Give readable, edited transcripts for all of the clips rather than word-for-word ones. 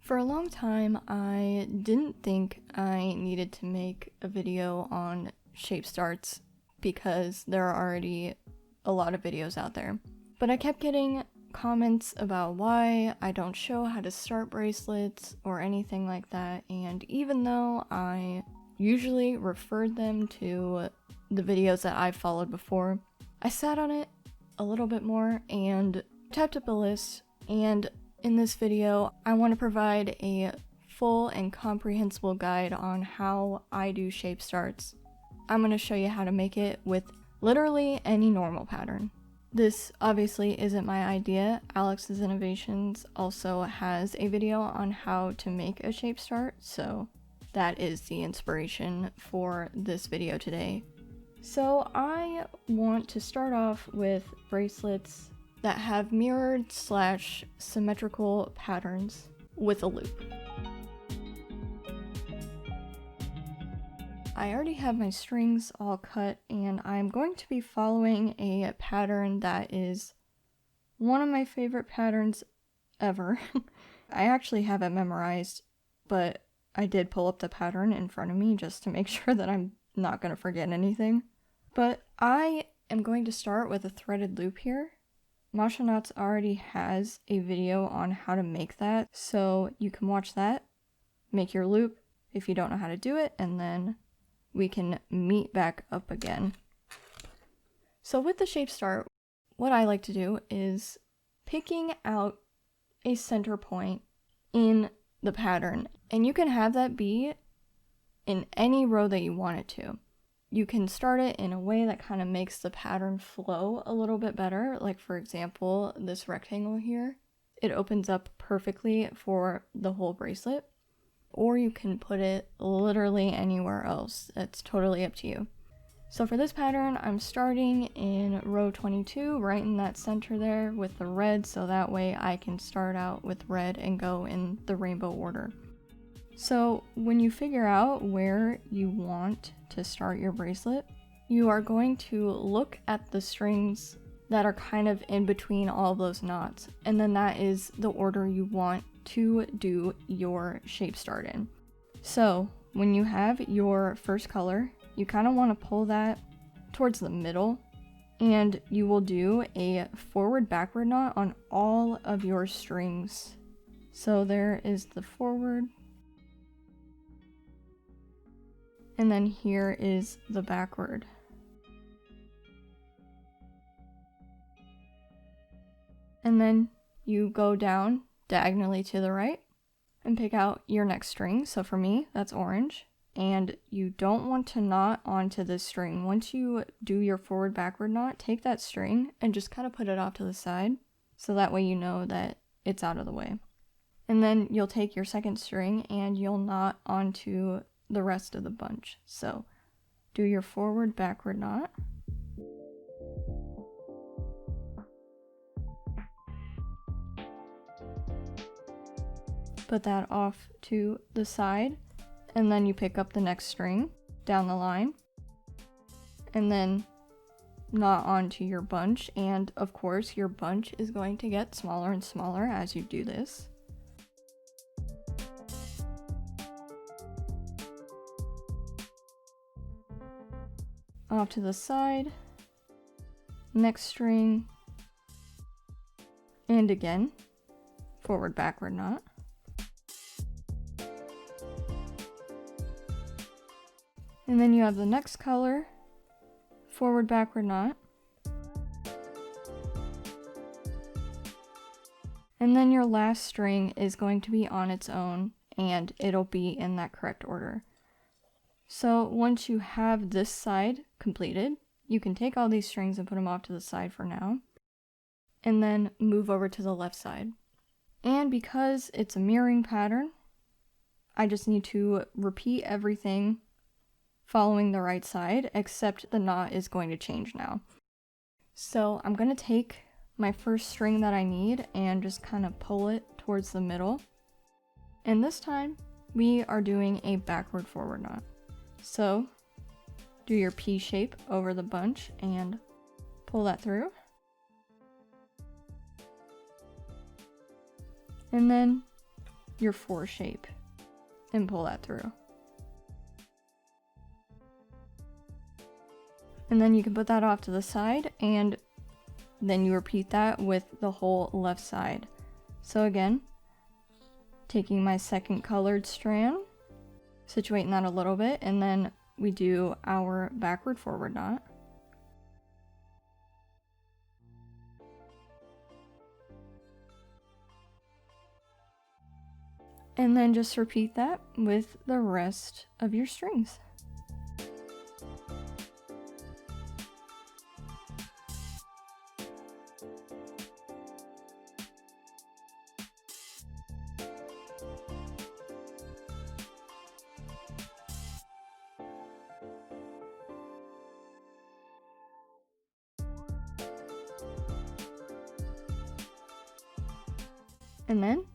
For a long time, I didn't think I needed to make a video on shape starts because there are already a lot of videos out there. But I kept getting comments about why I don't show how to start bracelets or anything like that, and even though I usually referred them to the videos that I've followed before, I sat on it a little bit more and typed up a list, and in this video, I want to provide a full and comprehensible guide on how I do shape starts. I'm going to show you how to make it with literally any normal pattern. This obviously isn't my idea. Alex's Innovations also has a video on how to make a shape start, so that is the inspiration for this video today. So I want to start off with bracelets that have mirrored / symmetrical patterns with a loop. I already have my strings all cut, and I'm going to be following a pattern that is one of my favorite patterns ever. I actually have it memorized, but I did pull up the pattern in front of me just to make sure that I'm not going to forget anything. But I am going to start with a threaded loop here. Masha Knots already has a video on how to make that, so you can watch that, make your loop if you don't know how to do it, and then we can meet back up again. So with the shape start, what I like to do is picking out a center point in the pattern, and you can have that be in any row that you want it to. You can start it in a way that kind of makes the pattern flow a little bit better. Like for example, this rectangle here, it opens up perfectly for the whole bracelet. Or you can put it literally anywhere else. It's totally up to you. So for this pattern, I'm starting in row 22, right in that center there with the red, so that way I can start out with red and go in the rainbow order. So when you figure out where you want to start your bracelet, you are going to look at the strings that are kind of in between all of those knots, and then that is the order you want to do your shape start in. So when you have your first color, you kind of want to pull that towards the middle, and you will do a forward backward knot on all of your strings. So there is the forward, and then here is the backward. And then you go down diagonally to the right and pick out your next string. So for me, that's orange. And you don't want to knot onto this string. Once you do your forward backward knot, take that string and just kind of put it off to the side. So that way you know that it's out of the way. And then you'll take your second string and you'll knot onto the rest of the bunch. So do your forward backward knot. Put that off to the side, and then you pick up the next string down the line, and then knot onto your bunch, and of course your bunch is going to get smaller and smaller as you do this. Off to the side, next string, and again, forward backward knot. And then you have the next color, forward backward knot. And then your last string is going to be on its own, and it'll be in that correct order. So once you have this side completed, you can take all these strings and put them off to the side for now, and then move over to the left side. And because it's a mirroring pattern, I just need to repeat everything following the right side, except the knot is going to change now. So I'm going to take my first string that I need and just kind of pull it towards the middle. And this time we are doing a backward forward knot. So do your P shape over the bunch and pull that through. And then your 4 shape and pull that through. And then you can put that off to the side, and then you repeat that with the whole left side. So again, taking my second colored strand, situating that a little bit, and then we do our backward forward knot. And then just repeat that with the rest of your strings. And then,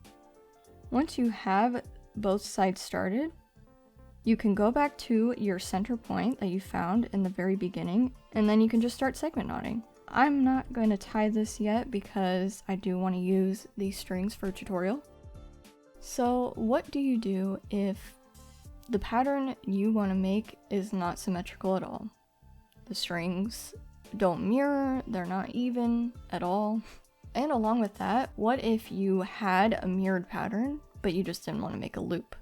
once you have both sides started, you can go back to your center point that you found in the very beginning, and then you can just start segment knotting. I'm not going to tie this yet because I do want to use these strings for a tutorial. So what do you do if the pattern you want to make is not symmetrical at all? The strings don't mirror, they're not even at all. And along with that, what if you had a mirrored pattern, but you just didn't want to make a loop?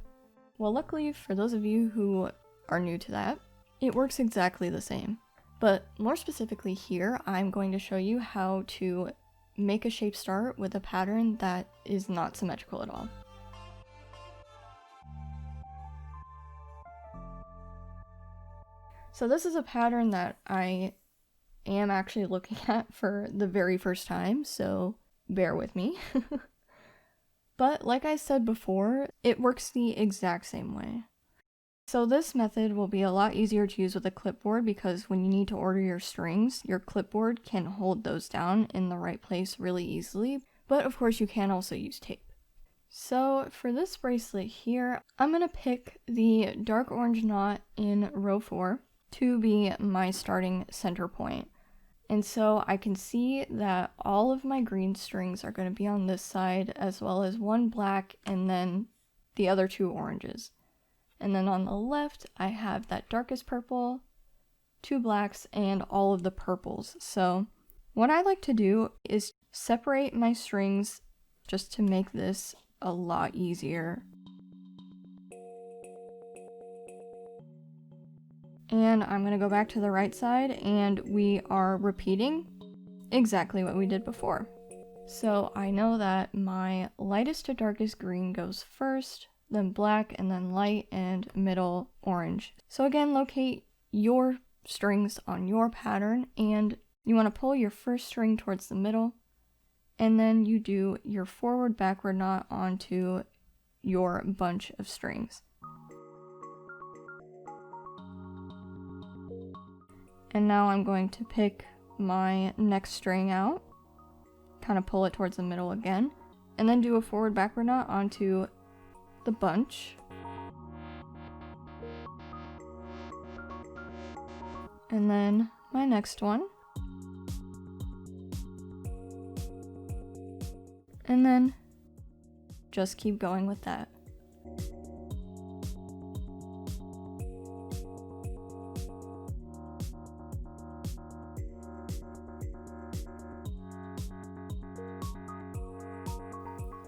Well, luckily for those of you who are new to that, it works exactly the same. But more specifically here, I'm going to show you how to make a shape start with a pattern that is not symmetrical at all. So this is a pattern that I am actually looking at for the very first time, so bear with me. But like I said before, it works the exact same way. So this method will be a lot easier to use with a clipboard because when you need to order your strings, your clipboard can hold those down in the right place really easily, but of course you can also use tape. So for this bracelet here, I'm going to pick the dark orange knot in row 4 to be my starting center point. And so I can see that all of my green strings are going to be on this side, as well as 1 black and then the other 2 oranges. And then on the left, I have that darkest purple, 2 blacks, and all of the purples. So what I like to do is separate my strings just to make this a lot easier. And I'm going to go back to the right side, and we are repeating exactly what we did before. So I know that my lightest to darkest green goes first, then black, and then light and middle orange. So again, locate your strings on your pattern, and you want to pull your first string towards the middle, and then you do your forward backward knot onto your bunch of strings. And now I'm going to pick my next string out, kind of pull it towards the middle again, and then do a forward backward knot onto the bunch. And then my next one. And then just keep going with that.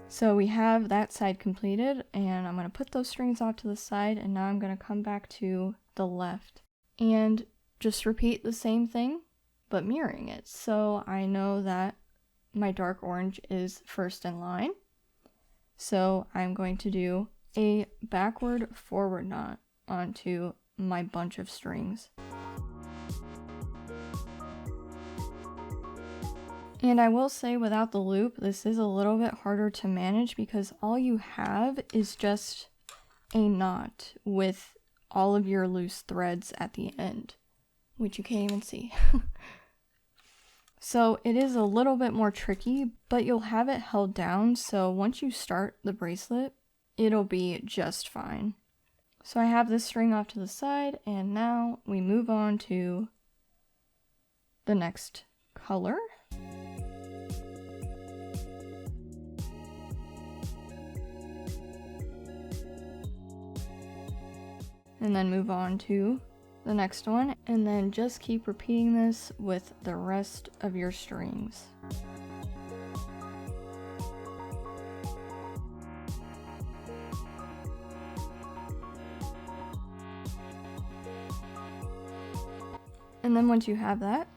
So we have that side completed, and I'm going to put those strings off to the side, and now I'm going to come back to the left and just repeat the same thing, but mirroring it. So I know that my dark orange is first in line, so I'm going to do a backward forward knot onto my bunch of strings. And I will say, without the loop, this is a little bit harder to manage because all you have is just a knot with all of your loose threads at the end, which you can't even see. So it is a little bit more tricky, but you'll have it held down, so once you start the bracelet, it'll be just fine. So I have this string off to the side, and now we move on to the next color. and then move on to the next one, and then just keep repeating this with the rest of your strings. And then once you have that,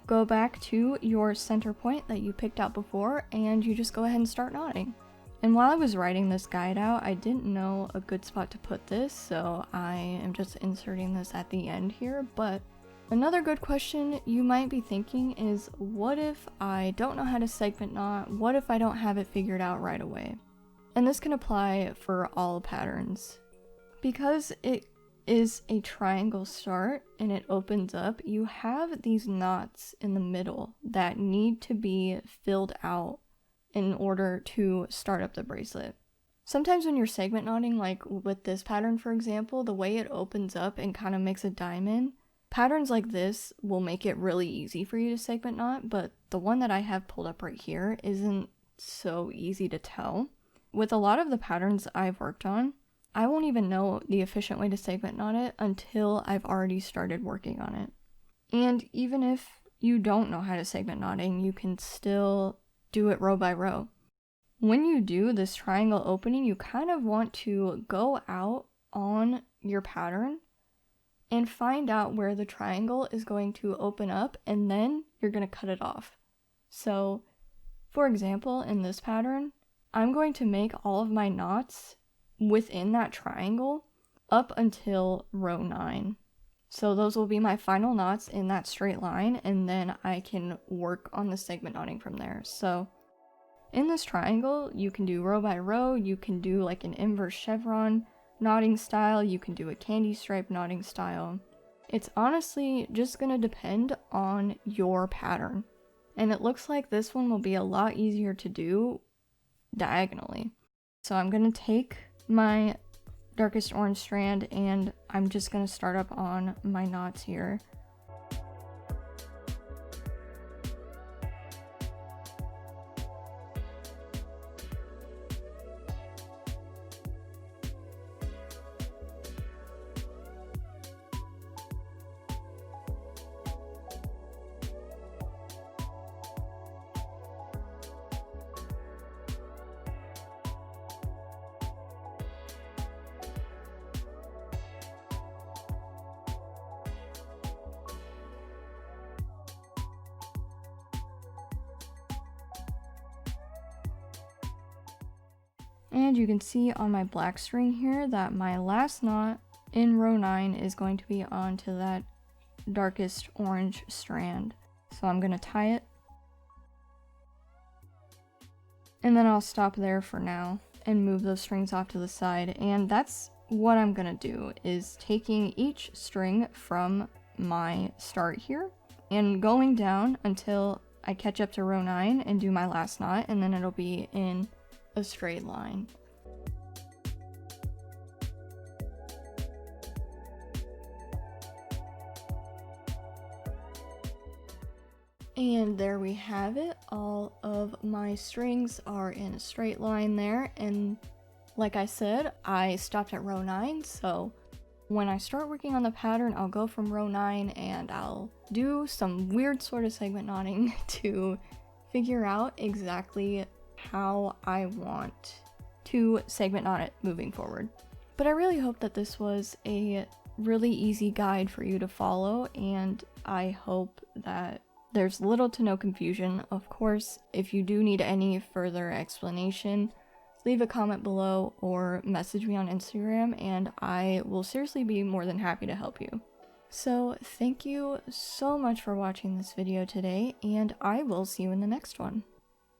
go back to your center point that you picked out before, and you just go ahead and start knotting. And while I was writing this guide out, I didn't know a good spot to put this, so I am just inserting this at the end here. But another good question you might be thinking is, what if I don't know how to segment knot? What if I don't have it figured out right away? And this can apply for all patterns. Because it is a triangle start and it opens up, you have these knots in the middle that need to be filled out in order to start up the bracelet. Sometimes when you're segment knotting, like with this pattern for example, the way it opens up and kind of makes a diamond, patterns like this will make it really easy for you to segment knot, but the one that I have pulled up right here isn't so easy to tell. With a lot of the patterns I've worked on, I won't even know the efficient way to segment knot it until I've already started working on it. And even if you don't know how to segment knotting, you can still do it row by row. When you do this triangle opening, you kind of want to go out on your pattern and find out where the triangle is going to open up, and then you're going to cut it off. So, for example, in this pattern, I'm going to make all of my knots within that triangle up until row 9. So those will be my final knots in that straight line, and then I can work on the segment knotting from there. So in this triangle, you can do row by row, you can do like an inverse chevron knotting style, you can do a candy stripe knotting style. It's honestly just gonna depend on your pattern. And it looks like this one will be a lot easier to do diagonally. So I'm gonna take my darkest orange strand and I'm just going to start up on my knots here. And you can see on my black string here that my last knot in row 9 is going to be onto that darkest orange strand. So I'm going to tie it. And then I'll stop there for now and move those strings off to the side. And that's what I'm going to do, is taking each string from my start here and going down until I catch up to row 9 and do my last knot, and then it'll be in a straight line. And there we have it. All of my strings are in a straight line there, and like I said, I stopped at row 9, so when I start working on the pattern, I'll go from row 9 and I'll do some weird sort of segment knotting to figure out exactly how I want to segment knot it moving forward. But I really hope that this was a really easy guide for you to follow, and I hope that there's little to no confusion. Of course, if you do need any further explanation, leave a comment below or message me on Instagram, and I will seriously be more than happy to help you. So thank you so much for watching this video today, and I will see you in the next one.